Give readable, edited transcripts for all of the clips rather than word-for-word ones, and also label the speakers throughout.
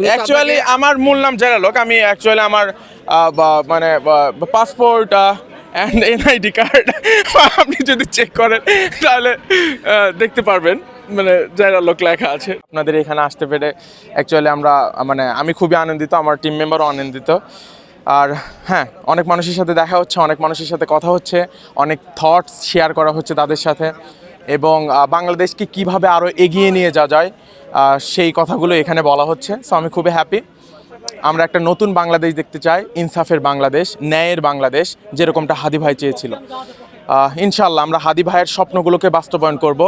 Speaker 1: Actually আমার মূল নাম জেরালোক। আমি অ্যাকচুয়ালি আমার মানে পাসপোর্ট অ্যান্ড এনআইডি কার্ড আপনি যদি চেক করেন তাহলে দেখতে পারবেন, মানে জেরালোক লেখা আছে। আপনাদের এখানে আসতে পেরে অ্যাকচুয়ালি আমরা মানে আমি খুবই আনন্দিত, আমার টিম মেম্বারও আনন্দিত। আর হ্যাঁ, অনেক মানুষের সাথে দেখা হচ্ছে, অনেক মানুষের সাথে কথা হচ্ছে, অনেক থটস শেয়ার করা হচ্ছে তাদের সাথে, এবং বাংলাদেশকে কিভাবে আরও এগিয়ে নিয়ে যাওয়া যায় সেই কথাগুলো এখানে বলা হচ্ছে। সো আমি খুবই হ্যাপি। আমরা একটা নতুন বাংলাদেশ দেখতে চাই, ইনসাফের বাংলাদেশ, ন্যায়ের বাংলাদেশ, যেরকমটা হাদি ভাই চেয়েছিল। ইনশাল্লাহ আমরা হাদি ভাইয়ের স্বপ্নগুলোকে বাস্তবায়ন করব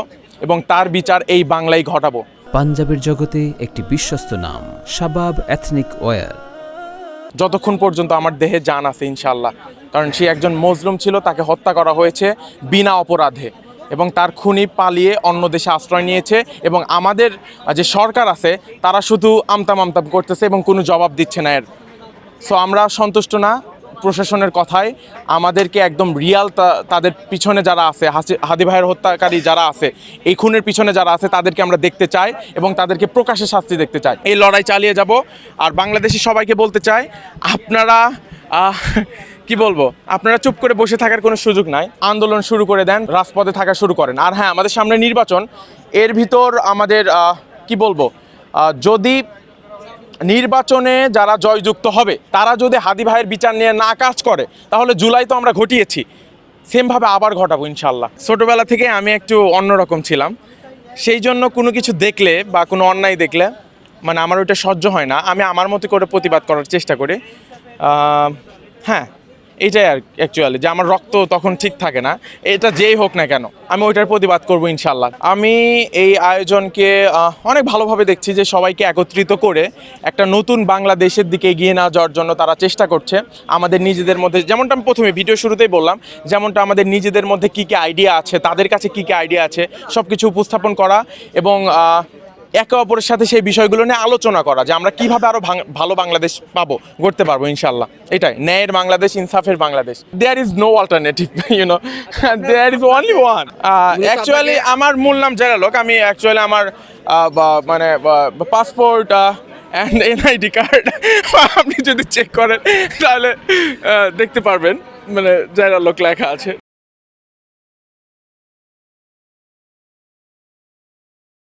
Speaker 1: এবং তার বিচার এই বাংলায় ঘটাবো।
Speaker 2: পাঞ্জাবের জগতে একটি বিশ্বস্ত নাম শাবাব এথনিক ওয়্যার।
Speaker 1: যতক্ষণ পর্যন্ত আমার দেহে জান আছে ইনশাল্লাহ, কারণ সে একজন মজলুম ছিল, তাকে হত্যা করা হয়েছে বিনা অপরাধে, এবং তার খুনি পালিয়ে অন্য দেশে আশ্রয় নিয়েছে, এবং আমাদের যে সরকার আছে তারা শুধু আমতাম আমতাম করতেছে এবং কোনো জবাব দিচ্ছে না এর। সো আমরা সন্তুষ্ট না প্রশাসনের কথায়। আমাদেরকে একদম রিয়াল তাদের পিছনে যারা আছে, হাদি ভাইয়ের হত্যাকারী যারা আছে, এই খুনের পিছনে যারা আছে তাদেরকে আমরা দেখতে চাই এবং তাদেরকে প্রকাশ্যে শাস্তি দেখতে চাই। এই লড়াই চালিয়ে যাব। আর বাংলাদেশি সবাইকে বলতে চাই, আপনারা কি বলবো, আপনারা চুপ করে বসে থাকার কোনো সুযোগ নাই, আন্দোলন শুরু করে দেন, রাজপথে থাকা শুরু করেন। আর হ্যাঁ, আমাদের সামনে নির্বাচন, এর ভিতর আমাদের কি বলবো, যদি নির্বাচনে যারা জয়যুক্ত হবে তারা যদি হাদি ভাইয়ের বিচার নিয়ে না কাজ করে, তাহলে জুলাই তো আমরা ঘটিয়েছি, সেমভাবে আবার ঘটাবো ইনশাল্লাহ। ছোটোবেলা থেকে আমি একটু অন্যরকম ছিলাম, সেই জন্য কোনো কিছু দেখলে বা কোনো অন্যায় দেখলে মানে আমার ওইটা সহ্য হয় না, আমি আমার মতো করে প্রতিবাদ করার চেষ্টা করি। হ্যাঁ, এইটাই আর অ্যাকচুয়ালি, যে আমার রক্ত তখন ঠিক থাকে না, এটা যেই হোক না কেন আমি ওইটার প্রতিবাদ করবো ইনশাল্লাহ। আমি এই আয়োজনকে অনেক ভালোভাবে দেখছি, যে সবাইকে একত্রিত করে একটা নতুন বাংলাদেশের দিকে এগিয়ে না যাওয়ার জন্য তারা চেষ্টা করছে। আমাদের নিজেদের মধ্যে, যেমনটা আমি প্রথমে ভিডিও শুরুতেই বললাম, যেমনটা আমাদের নিজেদের মধ্যে কী কী আইডিয়া আছে, তাদের কাছে কী কী আইডিয়া আছে, সব কিছু উপস্থাপন করা এবং একে অপরের সাথে সেই বিষয়গুলো নিয়ে আলোচনা করা, যে আমরা কীভাবে আরও ভালো বাংলাদেশ পাবো, গড়তে পারবো ইনশাল্লাহ। এটাই ন্যায়ের বাংলাদেশ, ইনসাফের Bangladesh. There is no alternative, you know, there is only one. Actually আমার মূল নাম জেরালোক। আমি অ্যাকচুয়ালি আমার মানে পাসপোর্ট অ্যান্ড এনআইডি কার্ড আপনি যদি চেক করেন তাহলে দেখতে পারবেন, মানে জেরালোক লেখা আছে।